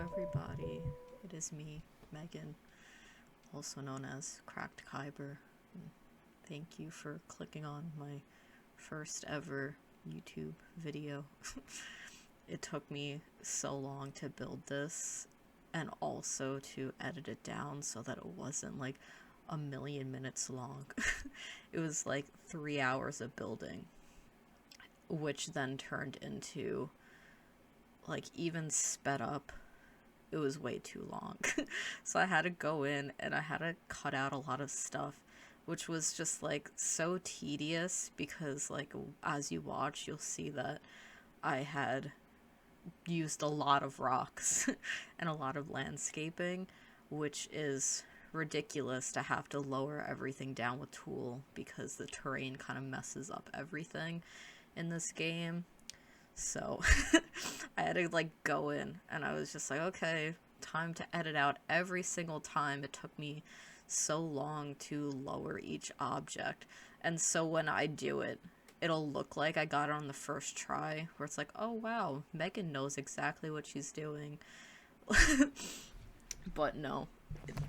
everybody. It is me, Megan, also known as TheCrackedKyber. Thank you for clicking on my first ever YouTube video. It took me so long to build this and also to edit it down so that it wasn't like a million minutes long. It was like 3 hours of building, which then turned into, like, even sped up, it was way too long. So I had to go in and I had to cut out a lot of stuff, which was just like so tedious because, like, as you watch, you'll see that I had used a lot of rocks and a lot of landscaping, which is ridiculous to have to lower everything down with tool because the terrain kind of messes up everything in this game. So I had to like go in and I was just like, okay, time to edit out every single time. It took me so long to lower each object. And so when I do it, it'll look like I got it on the first try, where it's like, oh wow, Megan knows exactly what she's doing. But no,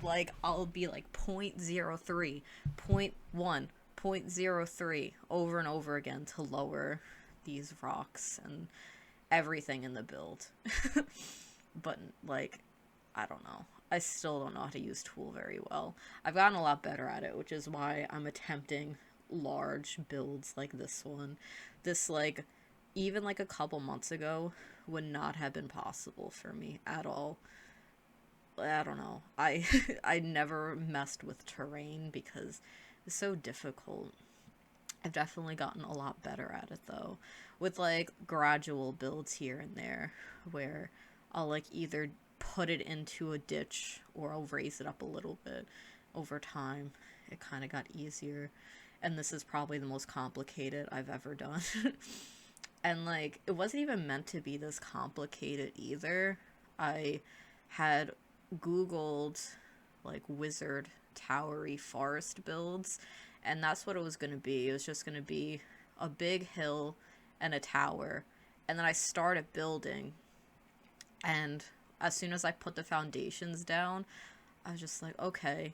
like, I'll be like 0.03, 0.1, 0.03 over and over again to lower these rocks and everything in the build. But, like, I don't know. I still don't know how to use tool very well. I've gotten a lot better at it, which is why I'm attempting large builds like this one. This, like, even like a couple months ago would not have been possible for me at all. I don't know. I never messed with terrain because it's so difficult. I've definitely gotten a lot better at it though, with like gradual builds here and there where I'll like either put it into a ditch or I'll raise it up a little bit over time. It kind of got easier, and this is probably the most complicated I've ever done. And like, it wasn't even meant to be this complicated either. I had Googled like wizard towery forest builds, and that's what it was going to be. It was just going to be a big hill and a tower. And then I started building, and as soon as I put the foundations down, I was just like, okay,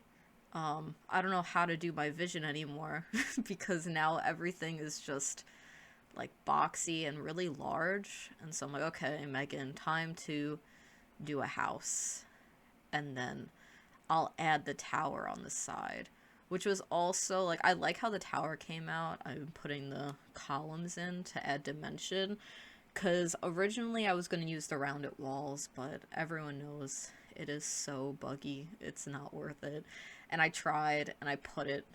I don't know how to do my vision anymore because now everything is just like boxy and really large. And so I'm like, okay, Megan, time to do a house. And then I'll add the tower on the side, which was also like, I like how the tower came out. I'm putting the columns in to add dimension, because originally I was going to use the rounded walls, but everyone knows it is so buggy, it's not worth it. And I tried and I put it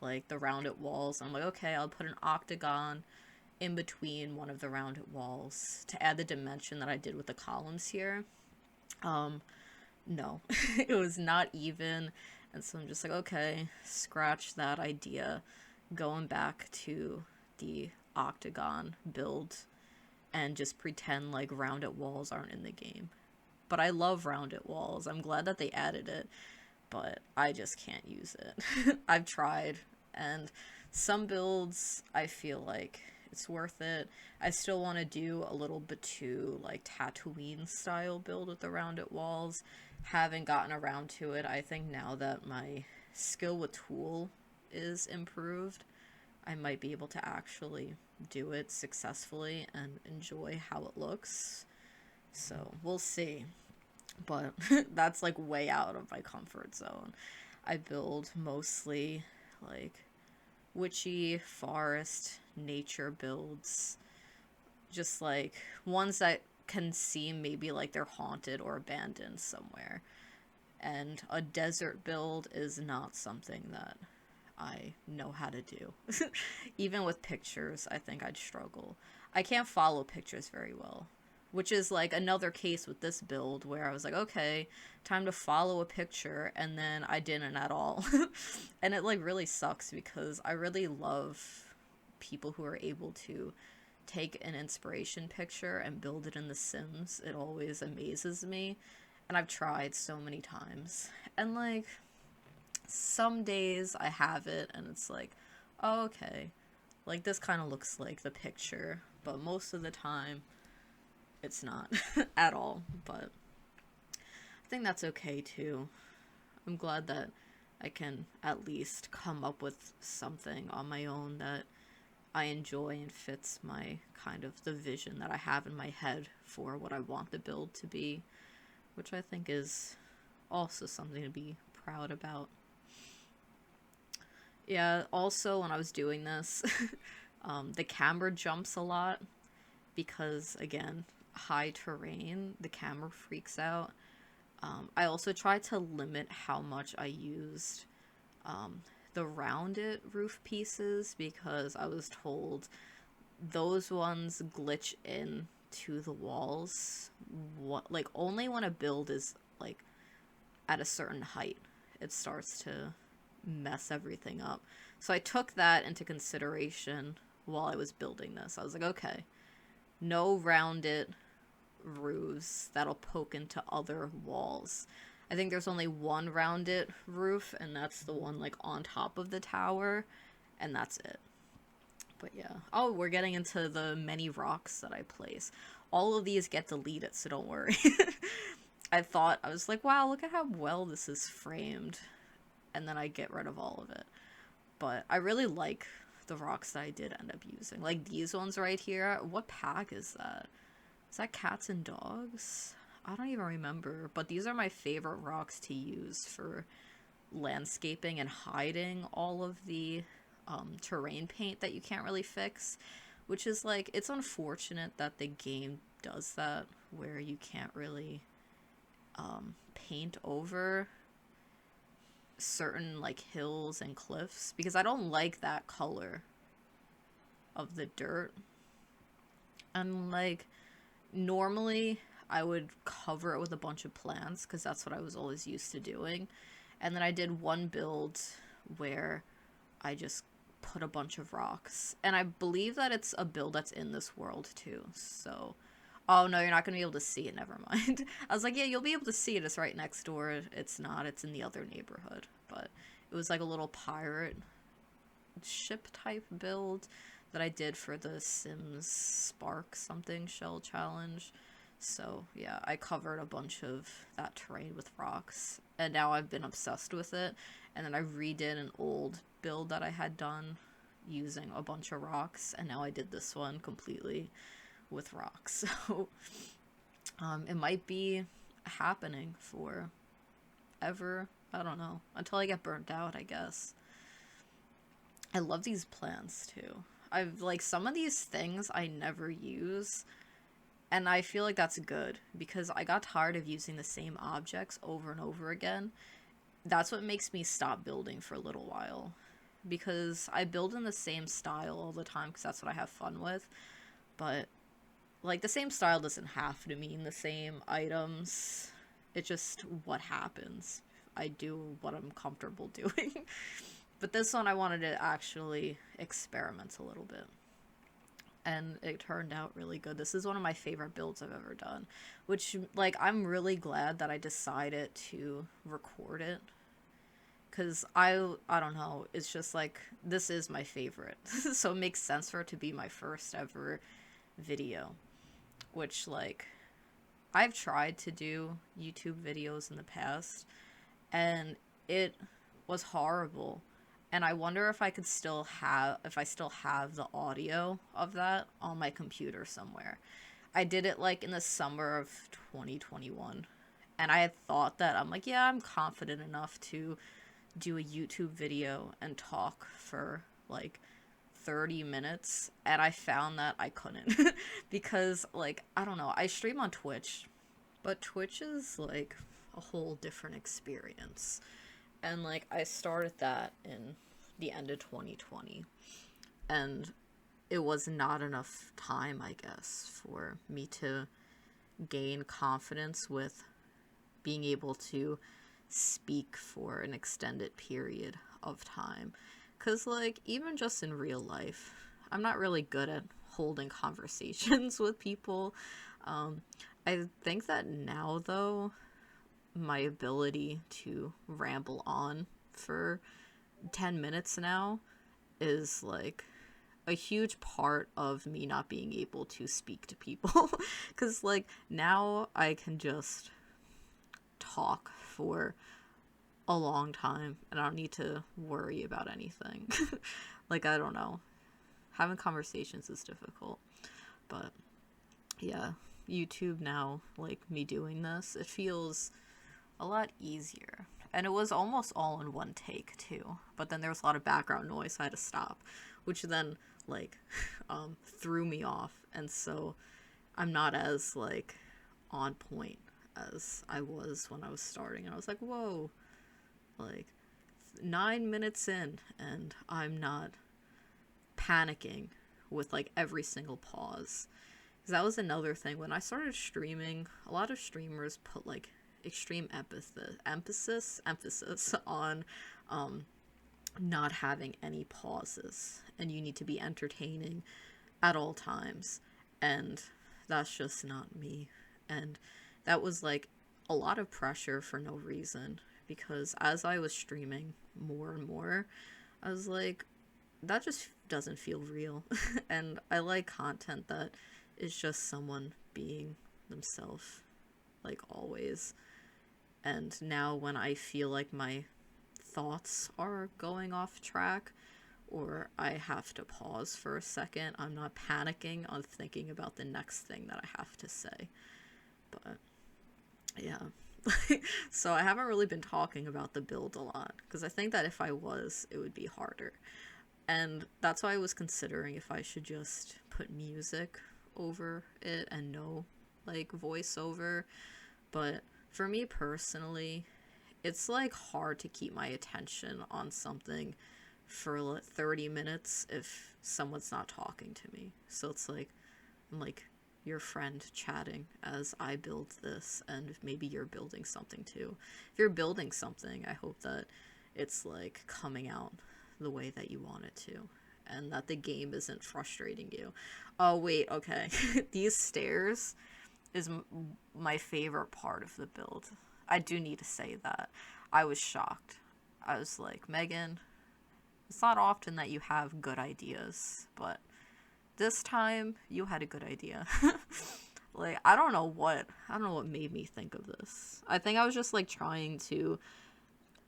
like the rounded walls. I'm like, okay, I'll put an octagon in between one of the rounded walls to add the dimension that I did with the columns here. No, it was not even. And so I'm just like, okay, scratch that idea. Going back to the octagon build and just pretend like rounded walls aren't in the game. But I love rounded walls. I'm glad that they added it, but I just can't use it. I've tried, and some builds I feel like it's worth it. I still want to do a little bit too like Tatooine style build with the rounded walls. Haven't gotten around to it. I think now that my skill with tool is improved, I might be able to actually do it successfully and enjoy how it looks. So we'll see. But that's like way out of my comfort zone. I build mostly like witchy, forest, nature builds. Just like ones that can seem maybe like they're haunted or abandoned somewhere. And a desert build is not something that I know how to do. Even with pictures, I think I'd struggle. I can't follow pictures very well, which is like another case with this build where I was like, okay, time to follow a picture, and then I didn't at all. And it like really sucks because I really love people who are able to take an inspiration picture and build it in The Sims. It always amazes me, and I've tried so many times. And like, some days I have it and it's like, oh, okay, like this kind of looks like the picture, but most of the time it's not at all. But think that's okay too. I'm glad that I can at least come up with something on my own that I enjoy and fits my kind of the vision that I have in my head for what I want the build to be, which I think is also something to be proud about. Yeah, also when I was doing this, the camera jumps a lot because, again, high terrain, the camera freaks out. I also tried to limit how much I used the rounded roof pieces because I was told those ones glitch in to the walls. What, like, only when a build is like at a certain height, it starts to mess everything up. So I took that into consideration while I was building this. I was like, okay, no rounded roofs that'll poke into other walls. I think there's only one rounded roof, and that's the one like on top of the tower, and that's it. But yeah. Oh, we're getting into the many rocks that I place. All of these get deleted, so don't worry. I was like, wow, look at how well this is framed. And then I get rid of all of it. But I really like the rocks that I did end up using. Like these ones right here. What pack is that? Is that cats and dogs? I don't even remember. But these are my favorite rocks to use for landscaping and hiding all of the terrain paint that you can't really fix. Which is like, it's unfortunate that the game does that, where you can't really paint over certain like hills and cliffs, because I don't like that color of the dirt. And like normally I would cover it with a bunch of plants because that's what I was always used to doing. And then I did one build where I just put a bunch of rocks, and I believe that it's a build that's in this world too. So oh no, you're not gonna be able to see it, never mind. I was like, yeah, you'll be able to see it, it's right next door. It's not, it's in the other neighborhood. But it was like a little pirate ship type build that I did for the Sims Spark something shell challenge. So yeah, I covered a bunch of that terrain with rocks, and now I've been obsessed with it. And then I redid an old build that I had done using a bunch of rocks, and now I did this one completely with rocks. So it might be happening for ever. I don't know, until I get burnt out, I guess. I love these plants too. I've like some of these things I never use, and I feel like that's good because I got tired of using the same objects over and over again. That's what makes me stop building for a little while, because I build in the same style all the time because that's what I have fun with. But like the same style doesn't have to mean the same items. It's just what happens. I do what I'm comfortable doing. But this one I wanted to actually experiment a little bit. And it turned out really good. This is one of my favorite builds I've ever done. Which, like, I'm really glad that I decided to record it. Because I don't know, it's just like, this is my favorite. So it makes sense for it to be my first ever video. Which, like, I've tried to do YouTube videos in the past, and it was horrible. And I wonder if I still have the audio of that on my computer somewhere. I did it like in the summer of 2021, and I had thought that I'm like, yeah, I'm confident enough to do a YouTube video and talk for like 30 minutes, and I found that I couldn't because, like, I don't know, I stream on Twitch, but Twitch is like a whole different experience. And like I started that in the end of 2020, and it was not enough time, I guess, for me to gain confidence with being able to speak for an extended period of time. Because, like, even just in real life, I'm not really good at holding conversations with people. I think that now, though, my ability to ramble on for 10 minutes now is, like, a huge part of me not being able to speak to people. Because, like, now I can just talk for a long time and I don't need to worry about anything. Like, I don't know. Having conversations is difficult. But yeah, YouTube now, like me doing this, it feels a lot easier. And it was almost all in one take too. But then there was a lot of background noise, so I had to stop, which then like threw me off. And so I'm not as like on point as I was when I was starting. And I was like, whoa, like 9 minutes in and I'm not panicking with like every single pause. Because that was another thing. When I started streaming, a lot of streamers put like extreme emphasis on not having any pauses, and you need to be entertaining at all times, and that's just not me. And that was like a lot of pressure for no reason, because as I was streaming more and more, I was like, that just doesn't feel real. And I like content that is just someone being themselves, like always. And now when I feel like my thoughts are going off track, or I have to pause for a second, I'm not panicking on thinking about the next thing that I have to say. But yeah. So I haven't really been talking about the build a lot, because I think that if I was, it would be harder. And that's why I was considering if I should just put music over it and no like voiceover. But for me personally, it's like hard to keep my attention on something for like 30 minutes if someone's not talking to me. So it's like I'm like your friend chatting as I build this, and maybe you're building something too. If you're building something, I hope that it's like coming out the way that you want it to, and that the game isn't frustrating you. Oh wait, okay. These stairs is my favorite part of the build. I do need to say that. I was shocked. I was like, Megan, it's not often that you have good ideas, but this time you had a good idea. Like, I don't know what made me think of this. I think I was just like trying to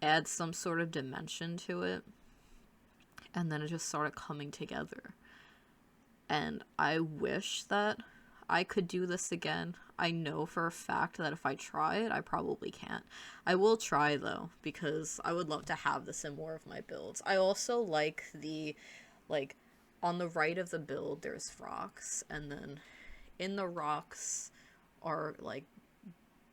add some sort of dimension to it, and then it just started coming together. And I wish that I could do this again. I know for a fact that if I try it, I probably can't. I will try though, because I would love to have this in more of my builds. I also like the, like, on the right of the build, there's rocks, and then in the rocks are like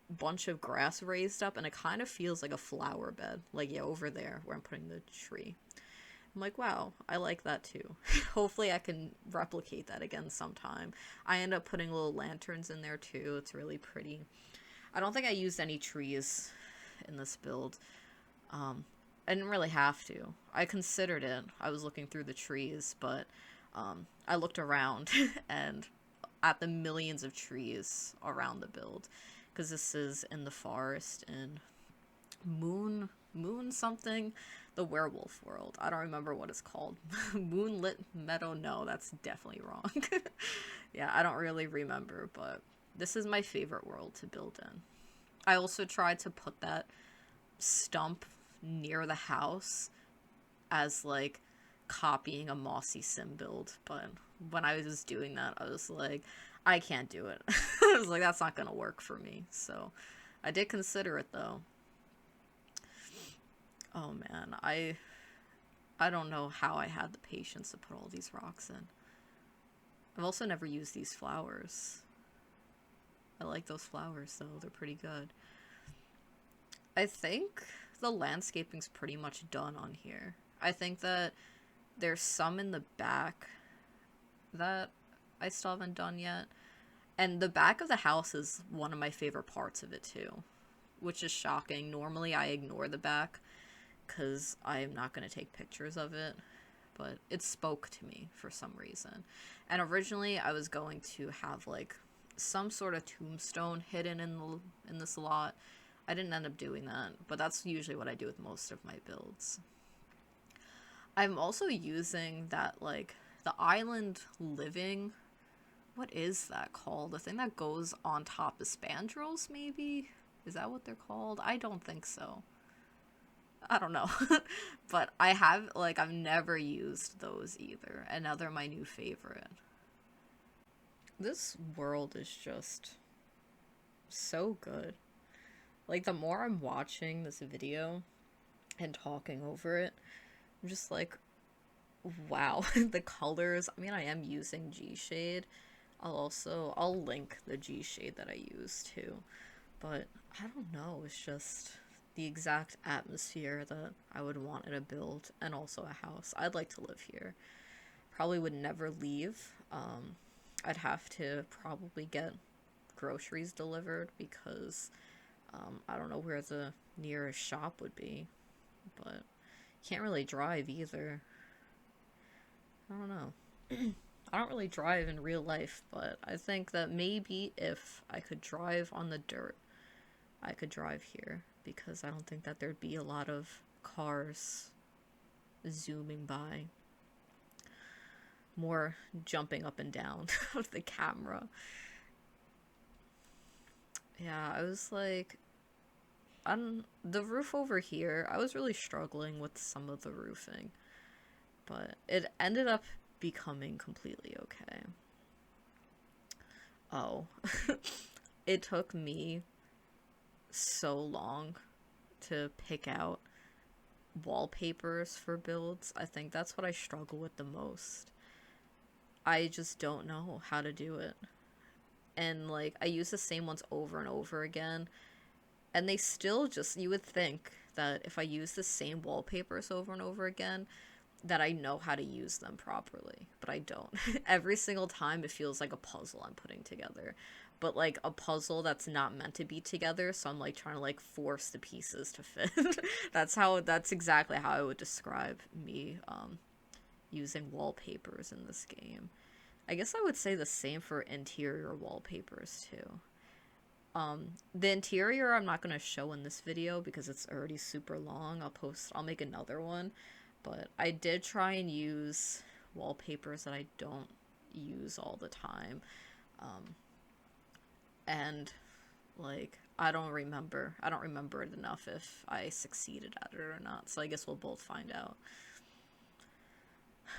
bunch of grass raised up, and it kind of feels like a flower bed. Like, yeah, over there where I'm putting the tree. I'm like, wow, I like that too. Hopefully I can replicate that again sometime. I end up putting little lanterns in there too. It's really pretty. I don't think I used any trees in this build. I didn't really have to. I considered it. I was looking through the trees, but I looked around and at the millions of trees around the build, because this is in the forest in moon something, the werewolf world. I don't remember what it's called. Moonlit Meadow. No, that's definitely wrong. Yeah, I don't really remember, but this is my favorite world to build in. I also tried to put that stump near the house as like copying a mossy sim build, but when I was doing that, I was like, I can't do it. I was like, that's not gonna work for me. So I did consider it though. Oh man, I don't know how I had the patience to put all these rocks in. I've also never used these flowers. I like those flowers though, they're pretty good. I think the landscaping's pretty much done on here. I think that there's some in the back that I still haven't done yet. And the back of the house is one of my favorite parts of it too, which is shocking. Normally I ignore the back because I'm not going to take pictures of it, but it spoke to me for some reason. And originally I was going to have like some sort of tombstone hidden in this lot. I didn't end up doing that, but that's usually what I do with most of my builds. I'm also using that, like, the island living, what is that called? The thing that goes on top of spandrels, maybe? Is that what they're called? I don't think so. I don't know. But I have, like, I've never used those either. And now they're my new favorite. This world is just so good. Like, the more I'm watching this video and talking over it, I'm just like, wow, the colors. I mean, I am using G Shade. I'll link the G Shade that I use too. But I don't know, it's just the exact atmosphere that I would want in a build, and also a house. I'd like to live here. Probably would never leave. I'd have to probably get groceries delivered because I don't know where the nearest shop would be, but can't really drive either. I don't know. I don't really drive in real life, but I think that maybe if I could drive on the dirt, I could drive here, because I don't think that there'd be a lot of cars zooming by. More jumping up and down of the camera. Yeah, I was like, on the roof over here, I was really struggling with some of the roofing, but it ended up becoming completely okay. Oh, it took me so long to pick out wallpapers for builds. I think that's what I struggle with the most. I just don't know how to do it. And like, I use the same ones over and over again, and they still just, you would think that if I use the same wallpapers over and over again, that I know how to use them properly, but I don't. Every single time it feels like a puzzle I'm putting together, but like a puzzle that's not meant to be together, so I'm like trying to like force the pieces to fit. That's exactly how I would describe me using wallpapers in this game. I guess I would say the same for interior wallpapers too. The interior I'm not going to show in this video because it's already super long. I'll make another one. But I did try and use wallpapers that I don't use all the time. And like, I don't remember it enough if I succeeded at it or not. So I guess we'll both find out.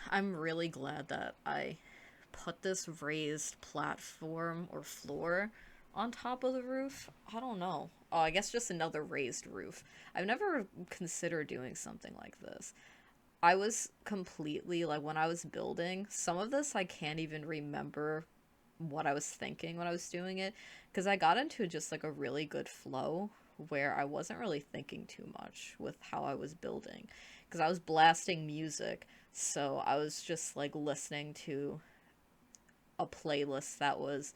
I'm really glad that I put this raised platform or floor on top of the roof. I don't know. Oh, I guess just another raised roof. I've never considered doing something like this. I was completely, like, when I was building, some of this I can't even remember what I was thinking when I was doing it, because I got into just like a really good flow where I wasn't really thinking too much with how I was building, because I was blasting music, so I was just like listening to a playlist that was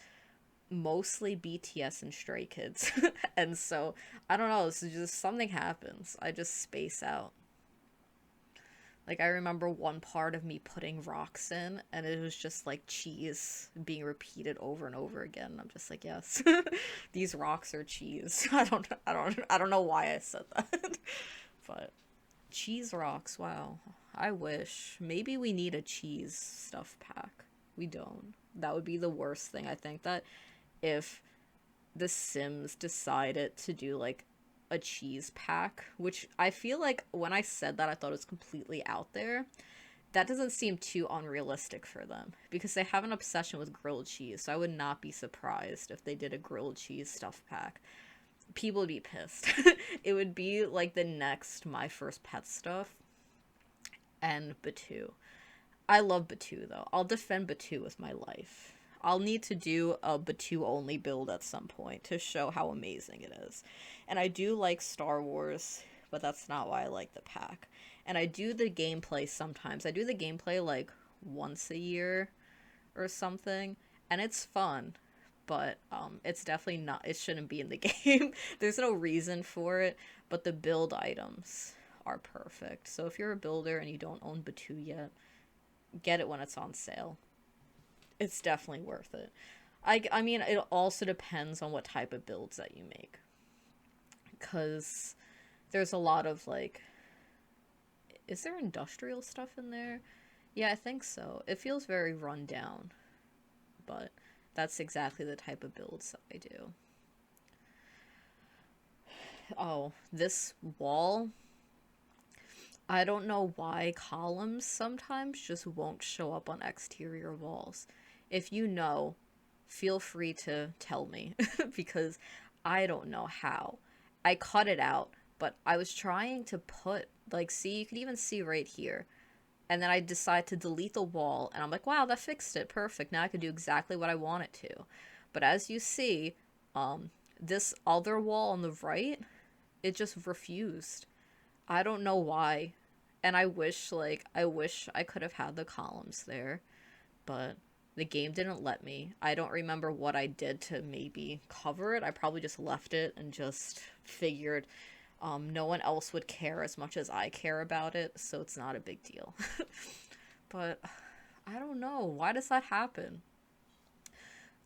mostly BTS and Stray Kids. And so I don't know, so just something happens, I just space out. Like, I remember one part of me putting rocks in, and it was just like cheese being repeated over and over again. I'm just like, yes, these rocks are cheese. I don't know why I said that, but cheese rocks. Wow, I wish. Maybe we need a cheese stuff pack. We don't. That would be the worst thing. I think that if The Sims decided to do like a cheese pack, which I feel like when I said that I thought it was completely out there, that doesn't seem too unrealistic for them because they have an obsession with grilled cheese, so I would not be surprised if they did a grilled cheese stuff pack. People would be pissed. It would be like the next My First Pet stuff and Batu. I love Batu though. I'll defend Batu with my life. I'll need to do a Batu only build at some point to show how amazing it is. And I do like Star Wars, but that's not why I like the pack. And I do the gameplay sometimes. I do the gameplay like once a year or something, and it's fun, but it's definitely not, it shouldn't be in the game. There's no reason for it, but the build items are perfect. So if you're a builder and you don't own Batu yet, get it when it's on sale. It's definitely worth it. I mean, it also depends on what type of builds that you make, because there's a lot of like, is there industrial stuff in there? Yeah, I think so. It feels very run down, but that's exactly the type of builds that I do. Oh, this wall, I don't know why columns sometimes just won't show up on exterior walls. If you know, feel free to tell me because I don't know how. I cut it out, but I was trying to put, like, see, you can even see right here. And then I decide to delete the wall, and I'm like, wow, that fixed it. Perfect. Now I can do exactly what I want it to. But as you see, this other wall on the right, it just refused. I don't know why. And I wish I could have had the columns there, but the game didn't let me. I don't remember what I did to maybe cover it. I probably just left it and just figured no one else would care as much as I care about it, so it's not a big deal. But I don't know. Why does that happen?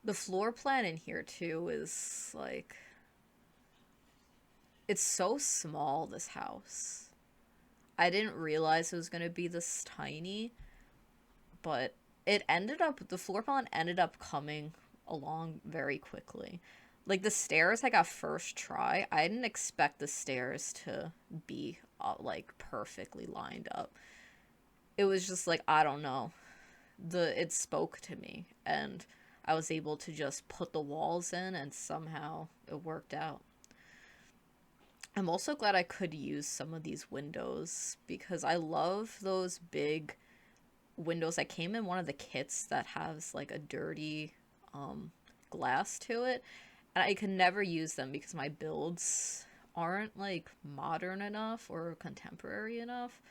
The floor plan in here, too, is like. It's so small, this house. I didn't realize it was going to be this tiny, but the floor plan ended up coming along very quickly. Like the stairs I got first try, I didn't expect the stairs to be like perfectly lined up. It was just like, I don't know. It spoke to me and I was able to just put the walls in and somehow it worked out. I'm also glad I could use some of these windows because I love those big windows that came in one of the kits that has like a dirty um, glass to it. And I can never use them because my builds aren't like modern enough or contemporary enough.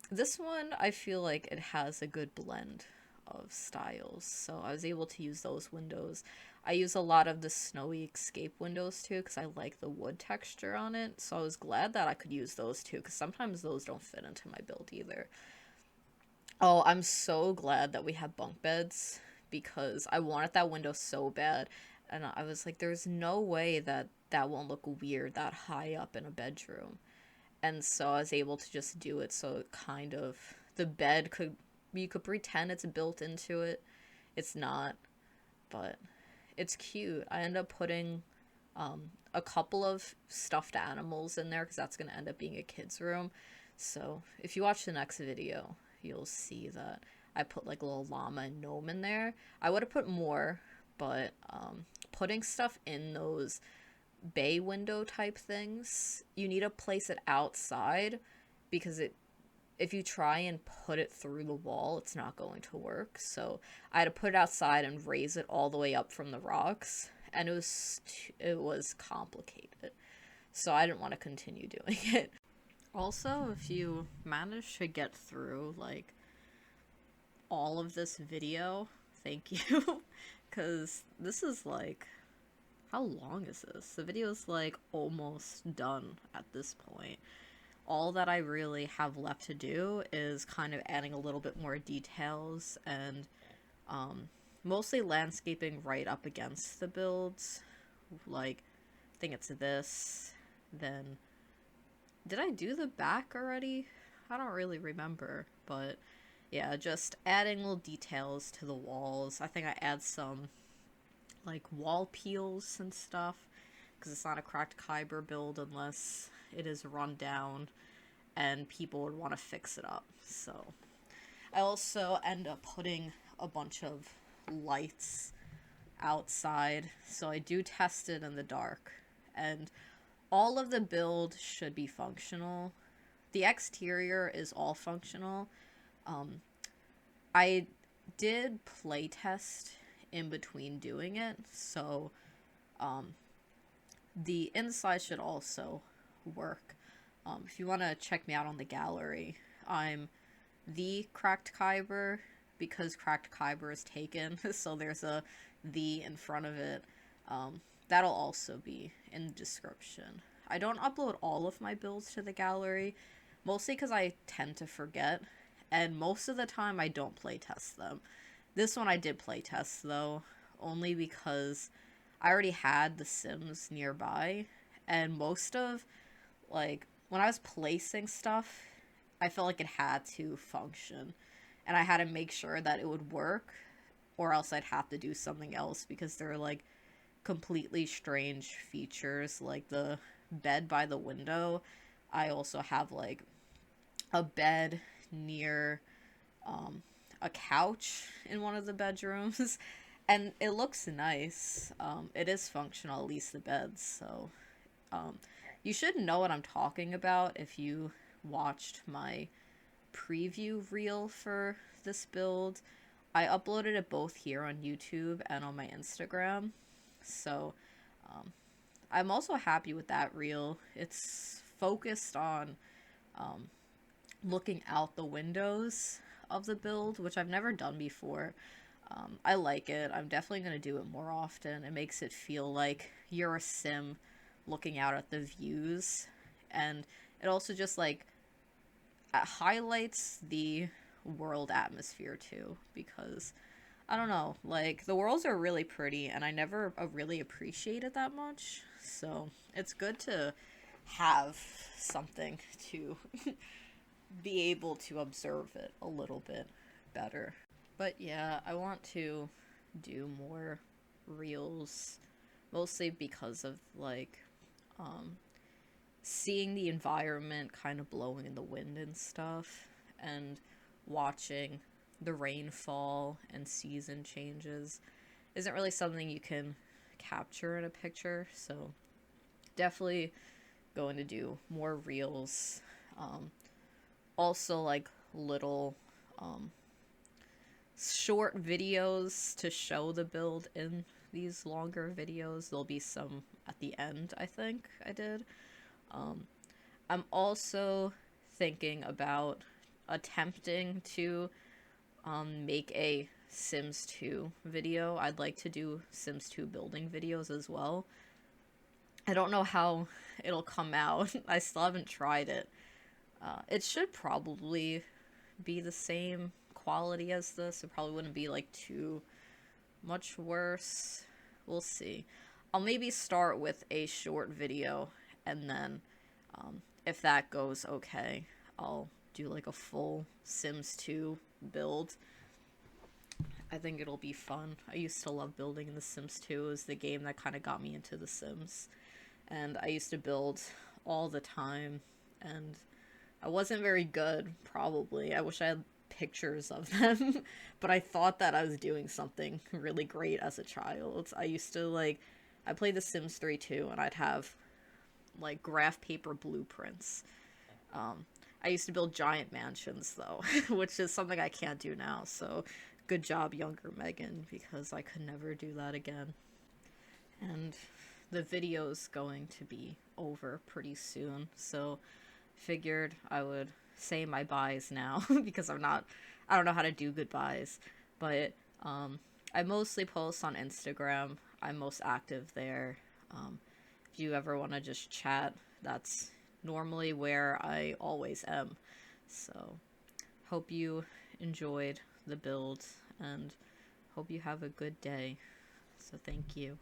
This one, I feel like it has a good blend of styles, so I was able to use those windows. I use a lot of the snowy escape windows too because I like the wood texture on it, so I was glad that I could use those too because sometimes those don't fit into my build either. Oh, I'm so glad that we have bunk beds because I wanted that window so bad. And I was like, there's no way that that won't look weird that high up in a bedroom. And so I was able to just do it so it kind of, the bed could, you could pretend it's built into it. It's not, but it's cute. I end up putting a couple of stuffed animals in there because that's going to end up being a kid's room. So if you watch the next video, you'll see that I put like a little llama and gnome in there. I would have put more, but putting stuff in those bay window type things, you need to place it outside because if you try and put it through the wall, it's not going to work. So I had to put it outside and raise it all the way up from the rocks, and it was complicated. So I didn't want to continue doing it. Also, if you manage to get through like all of this video, thank you. Because this is like, how long is this? The video's like almost done at this point. All that I really have left to do is kind of adding a little bit more details and mostly landscaping right up against the builds. Like, I think it's this. Then, did I do the back already? I don't really remember, but yeah, just adding little details to the walls. I think I add some like wall peels and stuff because it's not a cracked Kyber build unless it is run down and people would want to fix it up. So I also end up putting a bunch of lights outside, so I do test it in the dark, and all of the build should be functional. The exterior is all functional. I did playtest in between doing it, so the inside should also work. If you want to check me out on the gallery, I'm TheCrackedKyber because CrackedKyber is taken, so there's a the in front of it. That'll also be in the description. I don't upload all of my builds to the gallery, mostly because I tend to forget, and most of the time I don't playtest them. This one I did playtest though, only because I already had The Sims nearby, and most of, like, when I was placing stuff, I felt like it had to function, and I had to make sure that it would work, or else I'd have to do something else because they're like completely strange features, like the bed by the window, I also have like a bed near a couch in one of the bedrooms. And it looks nice. It is functional, at least the beds. So um, you should know what I'm talking about if you watched my preview reel for this build. I uploaded it both here on YouTube and on my Instagram. So um, I'm also happy with that reel. It's focused on um, looking out the windows of the build, which I've never done before. I like it. I'm definitely going to do it more often. It makes it feel like you're a sim looking out at the views. And it also just like highlights the world atmosphere too, because I don't know, like the worlds are really pretty and I never really appreciate it that much. So it's good to have something to be able to observe it a little bit better. But yeah, I want to do more reels, mostly because of like um, seeing the environment kind of blowing in the wind and stuff, and watching the rainfall and season changes isn't really something you can capture in a picture. So definitely going to do more reels. Also like little um, short videos to show the build in these longer videos. There'll be some at the end, I think I did. I'm also thinking about attempting to make a Sims 2 video. I'd like to do Sims 2 building videos as well. I don't know how it'll come out. I still haven't tried it. It should probably be the same quality as this. It probably wouldn't be like too much worse. We'll see. I'll maybe start with a short video, and then if that goes okay, I'll do like a full Sims 2 build. I think it'll be fun. I used to love building in The Sims 2. It was the game that kind of got me into The Sims. And I used to build all the time, and I wasn't very good, probably. I wish I had pictures of them, but I thought that I was doing something really great as a child. I used to, like, I played The Sims 3 too, and I'd have, like, graph paper blueprints. I used to build giant mansions, though, which is something I can't do now, so good job, younger Megan, because I could never do that again. And the video's going to be over pretty soon, so figured I would say my byes now because I don't know how to do goodbyes. But I mostly post on Instagram. I'm most active there. If you ever want to just chat, that's normally where I always am. So hope you enjoyed the build and hope you have a good day. So thank you.